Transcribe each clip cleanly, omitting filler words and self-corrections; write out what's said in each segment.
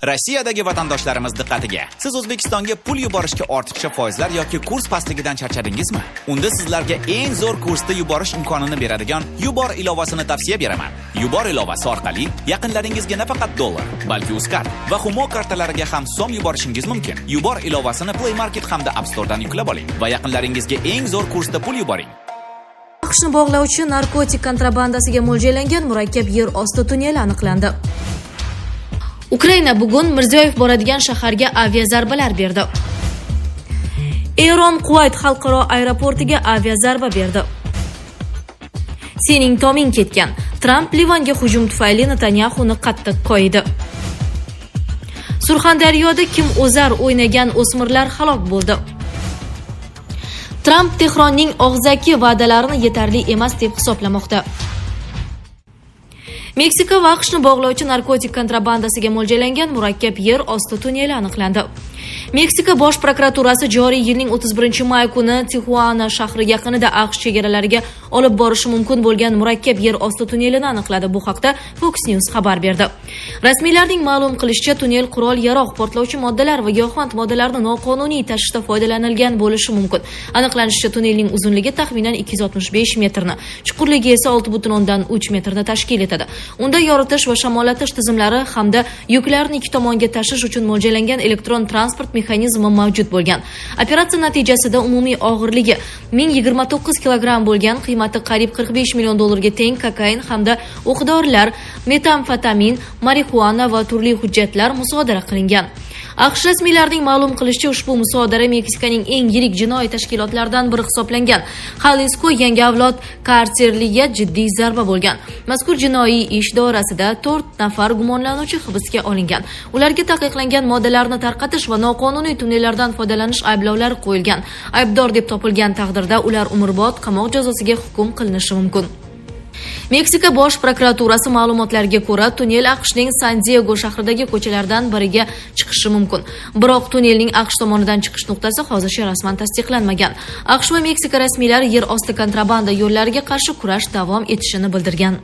Rossiyadagi vatandoshlarimiz diqqatiga. Siz O'zbekistonga pul yuborishga ortiqcha foizlar yoki kurs pastligidan charchadingizmi? Unda sizlarga eng zo'r kursda yuborish imkonini beradigan Yubor ilovasini tavsiya beraman. Yubor ilovasi orqali yaqinlaringizga nafaqat dollar, balki Uzcard va Humo kartalariga ham so'm yuborishingiz mumkin. Yubor ilovasini Play Market hamda App Store'dan yuklab oling va yaqinlaringizga eng zo'r kursda pul yuboring. AQShni bog'lovchi narkotik kontrabandasiga mo'ljallangan murakkab yer osti tunneli aniqlandi. Ukraina bugun Mirziyoyev boradigan shaharga aviazarbalar berdi. Eron Kuvayt xalqaro aeroportiga aviazarba berdi. Sening toming ketgan. Tramp Livanga hujum tufayli Netanyahuni qattiq qo'ydi. Surxondaryoda kim o'zar o'ynagan o'smirlar halok bo'ldi. Tramp Tehronning og'zaki va'dalarini yetarli emas deb hisoblamoqda. Meksika va AQShni bog'lovchi narkotik kontrabandasiga mo'ljallangan murakkab yer osti tunneli aniqlandi. Meksika bosh prokuraturasi joriy yilning 31-may kuni Tijuana shahri yaqinida AQSh chegaralariga olib borishi mumkin bo'lgan murakkab yer osti tunnelini aniqladi. Bu haqda Fox News xabar berdi. Rasmiylarning ma'lum qilishicha, tunnel qurol-yarog', portlovchi moddalar va giyohvand moddalarni noqonuniy tashishda foydalanilgan bo'lishi mumkin. Aniqlanishicha, tunnelning uzunligi taxminan 265 metrni, chuqurligi esa 6,3 metrni tashkil etadi. Unda yoritish va shamollatish tizimlari hamda yuklarni ikki tomonga tashish uchun mo'ljallangan elektron transport mexanizmi mavjud bo'lgan. Operatsiya natijasida umumiy og'irligi 1029 kilogramm bo'lgan, qiymati qariyb 45 million dollarga teng kokain hamda o'q-dorilar, metamfetamin, marixuana va turli hujjatlar musodara qilingan. AQSh rasmiylarining ma'lum qilishicha, ushbu musodara Meksikaning eng yirik jinoiy tashkilotlaridan biri hisoblangan Jalisco yangi avlod karterliga jiddiy zarba bo'lgan. Mazkur jinoiy ish doirasida 4 nafar gumonlanuvchi hibsga olingan. Ularga taqiqlangan moddalarni tarqatish va noqonuniy tunnellardan foydalanish ayblovlari qo'yilgan. Aybdor deb topilgan taqdirda ular umrbod qamoq jazosiga hukm qilinishi mumkin. Meksika bosh prokuraturasi ma'lumotlariga ko'ra, tunnel AQShning San-Diego shahridagi ko'chalardan biriga chiqishi mumkin. Biroq tunnelning AQSh tomonidan chiqish nuqtasi hozircha rasman tasdiqlanmagan. AQSh va Meksika rasmiylari yer osti kontrabanda yo'llariga qarshi kurash davom etishini bildirgan.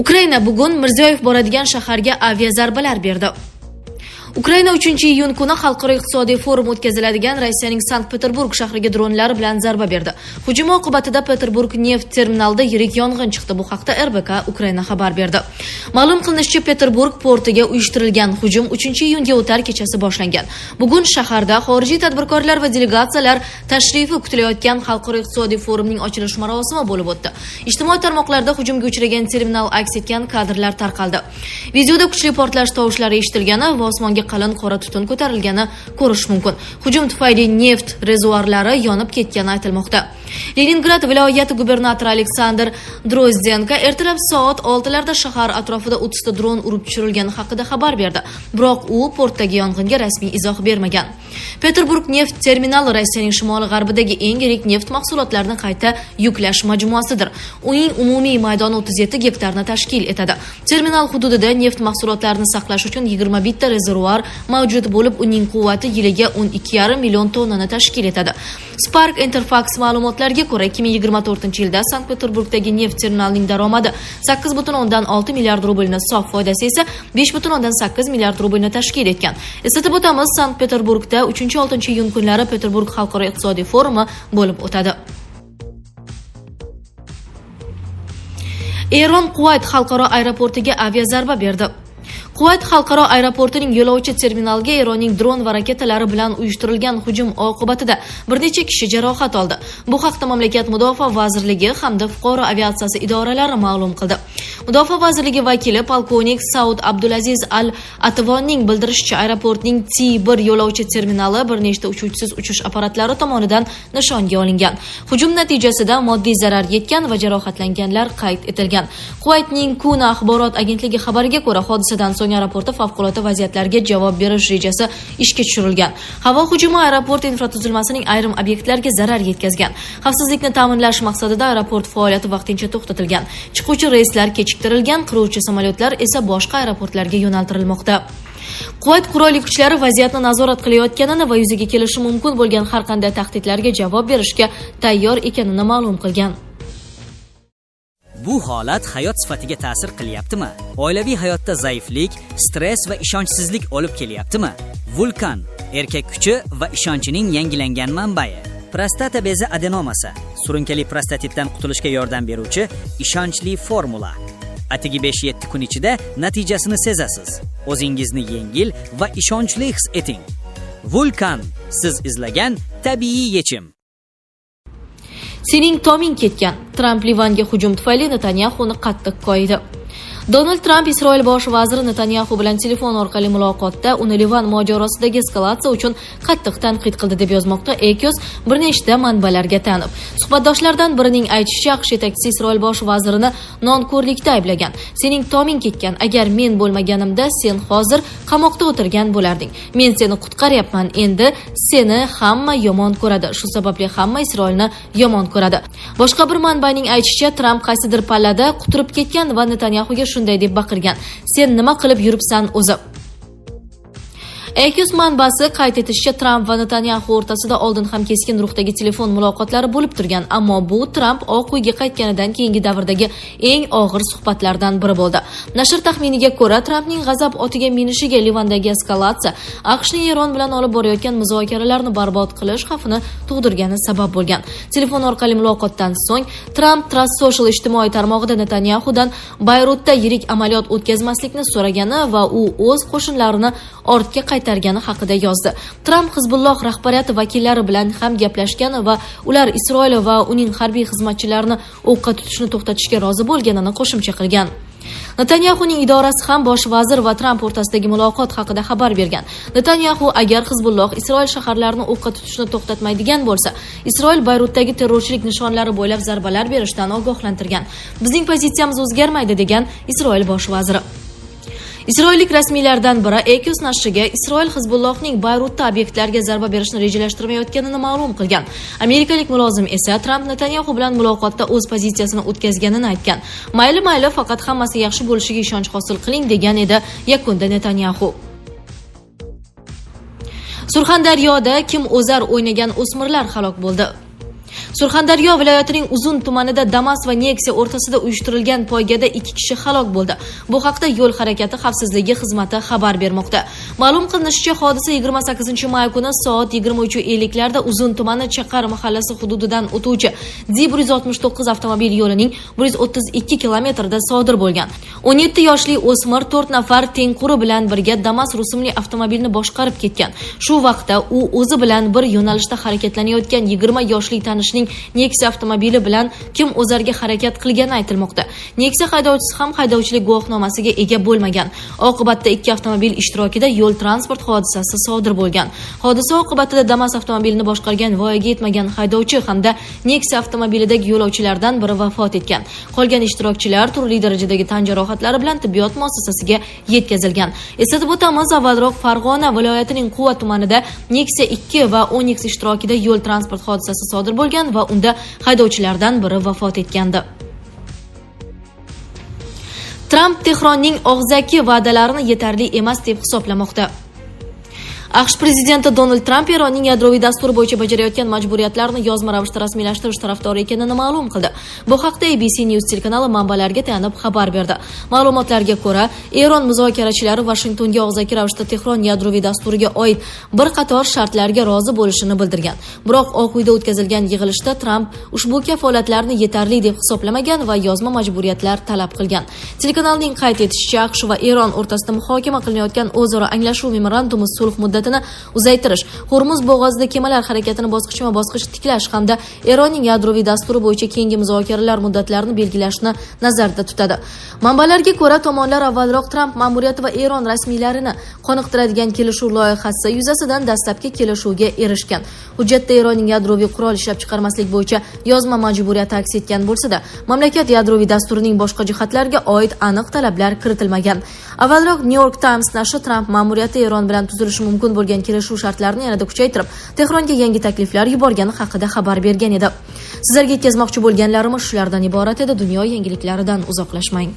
Ukraina bugun Mirziyoyev boradigan shaharga aviazarbalar berdi. Ukraina 3-iyun kuni xalqaro iqtisodiy forum o'tkaziladigan Rossiyaning Sankt-Peterburg shahriga dronlar bilan zarba berdi. Hujum oqibatida Peterburg neft terminalida yirik yong'in chiqdi. Bu haqda RBK Ukraina xabar berdi. Ma'lum qilinishicha, Peterburg portiga uyushtirilgan hujum 3-iyunga o'tar kechasi boshlangan. Bugun shaharda xorijiy tadbirkorlar va delegatsiyalar tashrifi kutilayotgan xalqaro iqtisodiy forumning ochilish marosimi bo'lib o'tdi. Ijtimoiy tarmoqlarda hujumga uchragan terminal aks etgan kadrlar tarqaldi. Videoda kuchli portlash tovushlari eshitilgani va osmonga qalin qora tutun ko'tarilgani ko'rish mumkin. Hujum tufayli neft rezervuarlari yonib ketgani aytilmoqda. Leningrad viloyati gubernatori Aleksandr Drozdenko ertalab soat 6larda shahar atrofida 30 ta dron urib tushirilgani haqida xabar berdi. Biroq u portdagi yong'inga rasmiy izoh bermagan. Peterburg neft terminali Rossiyaning shimoli-g'arbidagi eng yirik neft mahsulotlarini qayta yuklash majmuasidir. Uning umumiy maydoni 37 gektarni tashkil etadi. Terminal hududida neft mahsulotlarini saqlash uchun 21 ta rezervuar mavjud bo'lib, uning quvvati yiliga 12,5 million tonnani tashkil etadi. Spark Interfax ma'lumotlariga ko'ra, 2024-yilda Sankt-Peterburgdagi neft terminalining daromadi 8,6 milliard rublni, sof foydasi esa 5,8 milliard rublni tashkil etgan. Eslatib o'tamiz, Sankt-Peterburgda 3-6 iyun kunlari Peterburg xalqaro iqtisodiy forumi bo'lib o'tadi. Eron Kuvayt xalqaro aeroportiga aviazarba berdi. Kuvayt xalqaro aeroportining yo'lovchi terminaliga Eronning dron va raketalari bilan uyushtirilgan hujum oqibatida bir necha kishi jarohat oldi. Bu haqda mamlakat mudofaa vazirligi hamda fuqaro aviatsiyasi idoralari ma'lum qildi. Mudofaa vazirligi vakili polkovnik Saud Abdulaziz Al-Atvonning bildirishicha, aeroportning T1 yo'lovchi terminali bir nechta uchuvchisiz uchish apparatlari tomonidan nishonga olingan. Hujum natijasida moddiy zarar yetgan va jarohatlanganlar qayd etilgan. Kuvaytning Kuna axborot agentligi xabariga ko'ra, hodisadan so'ng aeroportda favqulodda vaziyatlarga javob berish rejasi ishga tushirilgan. Havo hujumi aeroport infratuzilmasining ayrim obyektlariga zarar yetkazgan. Xavfsizlikni ta'minlash maqsadida aeroport faoliyati vaqtincha to'xtatilgan. Chiquvchi reyslar kechiktirilgan, qiruvchi samolyotlar esa boshqa aeroportlarga yo'naltirilmoqda. Kuvayt qurolli kuchlari vaziyatni nazorat qilayotganini va yuzaga kelishi mumkin bo'lgan har qanday tahdidlarga javob berishga tayyor ekanini ma'lum qilgan. Bu holat hayot sifatiga ta'sir qilyaptimi? Oilaviy hayotda zaiflik, stress va ishonchsizlik olib kelyaptimi? Vulkan erkak kuchi va ishonchining yangilangan manbai. Prostata bezi adenomasi surunkali prostatitdan qutulishga yordam beruvchi ishonchli formula. Atigi 5-7 kun ichida natijasini sezasiz. O'zingizni yengil va ishonchli his eting. Vulkan siz izlagan tabiiy yechim. Sening toming ketgan. Tramp Livanga hujum tufayli Netanyahuni qattiq koyidi. Donald Tramp Isroil bosh vaziri Netanyahu bilan telefon orqali muloqotda uni Livan mojarosidagi eskalatsiya uchun qattiq tanqid qildi deb yozmoqda Axios bir nechta manbalarga tanib. Suhbatdoshlardan birining aytishicha, AQSh yetakchisi Isroil bosh vazirini nonko'rlikda ayblagan. Sening toming ketgan. Agar men bo'lmaganimda sen hozir qamoqda o'tirgan bo'larding. Men seni qutqaryapman. Endi seni hamma yomon ko'radi. Shu sababli hamma Isroilni yomon ko'radi. Boshqa bir manbaning aytishicha, Tramp qaysidir pallada quturib ketgan va Netanyahuga shunday deb baqirgan: sen nima qilib yuribsan o'zi? Axios manbasi qayd etishicha, Tramp va Netanyahu o'rtasida oldin ham keskin ruhdagi telefon muloqotlari bo'lib turgan, ammo bu Tramp Oq uyga qaytganidan keyingi davrdagi eng og'ir suhbatlardan biri bo'ldi. Nashr taxminiga ko'ra, Trampning g'azab otiga minishiga Livandagi eskalatsiya AQShning Eron bilan olib borayotgan muzokaralarni barbod qilish xavfini tug'dirgani sabab bo'lgan. Telefon orqali muloqotdan so'ng Tramp Trust Social ijtimoiy tarmog'ida Netanyahudan Bayrutda yirik amaliyot o'tkazmaslikni so'ragani va u o'z qo'shinlarini ortga qaytargani haqida yozdi. Tramp Hizbulloh rahbariyati vakillari bilan ham gaplashgan va ular Isroil va uning harbiy xizmatchilarini o'qqa tutishni to'xtatishga rozi bo'lganini qo'shimcha qilgan. Netanyahuning idorasi ham bosh vazir va Tramp o'rtasidagi muloqot haqida xabar bergan. Netanyahu agar Hizbulloh Isroil shaharlarini o'qqa tutishni to'xtatmaydigan bo'lsa, Isroil Bayrutdagi terrorchilik nishonlari bo'ylab zarbalar berishdan ogohlantirgan. Bizning pozitsiyamiz o'zgarmaydi degan Isroil bosh vaziri. Isroillik rasmiylardan biri Axios nashriga Isroil Hizbullohning Bayrutda obyektlarga zarba berishni rejalashtirmayotganini ma'lum qilgan. Amerikalik mulozim esa Tramp Netanyahu bilan muloqotda o'z pozitsiyasini o'tkazganini aytgan. Mayli, faqat hammasi yaxshi bo'lishiga ishonch hosil qiling degan edi yakunda Netanyahu. Surxondaryoda kim o'zar o'ynagan o'smirlar halok bo'ldi. Surxondaryo viloyatining Uzun tumanida Damas va Nexia o'rtasida uyushtirilgan poygada 2 kishi halok bo'ldi. Bu haqda Yo'l harakati xavfsizligi xizmati xabar bermoqda. Ma'lum qilinishicha, hodisa 28-may kuni soat 23:50larda Uzun tumani Chaqar mahallasi hududidan o'tuvchi D169 avtomobil yo'lining 132 kilometrida sodir bo'lgan. 17 yoshli o'smir 4 nafar tengquri bilan birga Damas rusumli avtomobilni boshqarib ketgan. Shu vaqtda u o'zi bilan bir yo'nalishda harakatlanayotgan 20 yoshli tanishning Nexia avtomobili bilan kim o'zarga harakat qilgani aytilmoqda. Nexia haydovchisi ham haydovchilik guvohnomasiga ega bo'lmagan. Oqibatda 2 avtomobil ishtirokida yo'l transport hodisasi sodir bo'lgan. Hodisa oqibatida Damas avtomobilini boshqargan voyaga yetmagan haydovchi hamda Nexia avtomobilidagi yo'lovchilardan biri vafot etgan. Qolgan ishtirokchilar turli darajadagi tan jarohatlari bilan tibbiyot muassasasiga yetkazilgan. Eslatib o'tamiz, avvalroq Farg'ona viloyatining Quva tumanida Nexia 2 va Onyx ishtirokida yo'l transport hodisasi sodir bo'lgan va unda haydovchilardan biri vafot etgandi. Tramp Tehronning og'zaki va'dalarini yetarli emas deb hisoblamoqda. AQSh prezidenti Donald Tramp Eronning yadroviy dasturi bo'yicha bajarayotgan majburiyatlarni yozma ravishda rasmiylashtirish tarafdori ekanini ma'lum qildi. Bu haqda ABC News telekanali manbalarga tayanib xabar berdi. Ma'lumotlarga ko'ra, Eron muzokarachilari Washingtonga og'zaki ravishda Tehron yadroviy dasturiga oid bir qator shartlarga rozi bo'lishini bildirgan. Biroq Oq uyda o'tkazilgan yig'ilishda Tramp ushbu kafolatlarni yetarli deb hisoblamagan va yozma majburiyatlar talab qilgan. Telekanalning qayd etishicha, AQSh va Eron o'rtasida muhokama qilinayotgan o'zaro anglashuv memorandumi sulh muddatini uzaytirish, Hormuz bo'g'ozida kemalar harakatini bosqichma-bosqich tiklash hamda Eronning yadroviy dasturi bo'yicha keyingi muzokaralar muddatlarini belgilashni nazarda tutadi. Manbalarga ko'ra, tomonlar avvalroq Tramp ma'muriyati va Eron rasmiylarini qoniqtiradigan kelishuv loyihasi yuzasidan dastlabki kelishuvga erishgan. Hujjatda Eronning yadroviy qurol ishlab chiqarmaslik bo'yicha yozma majburiyati aks etgan bo'lsa-da, mamlakat yadroviy dasturining boshqa jihatlariga oid aniq talablar kiritilmagan. Avvalroq New York Times nashri Tramp ma'muriyati Eron bilan tuzilishi mumkin bo'lgan kelishuv shartlarini yanada kuchaytirib, Tehronga yangi takliflar yuborgani haqida xabar bergan edi. Sizlarga yetkazmoqchi bo'lganlarimiz shulardan iborat edi. Dunyo yangiliklaridan uzoqlashmang.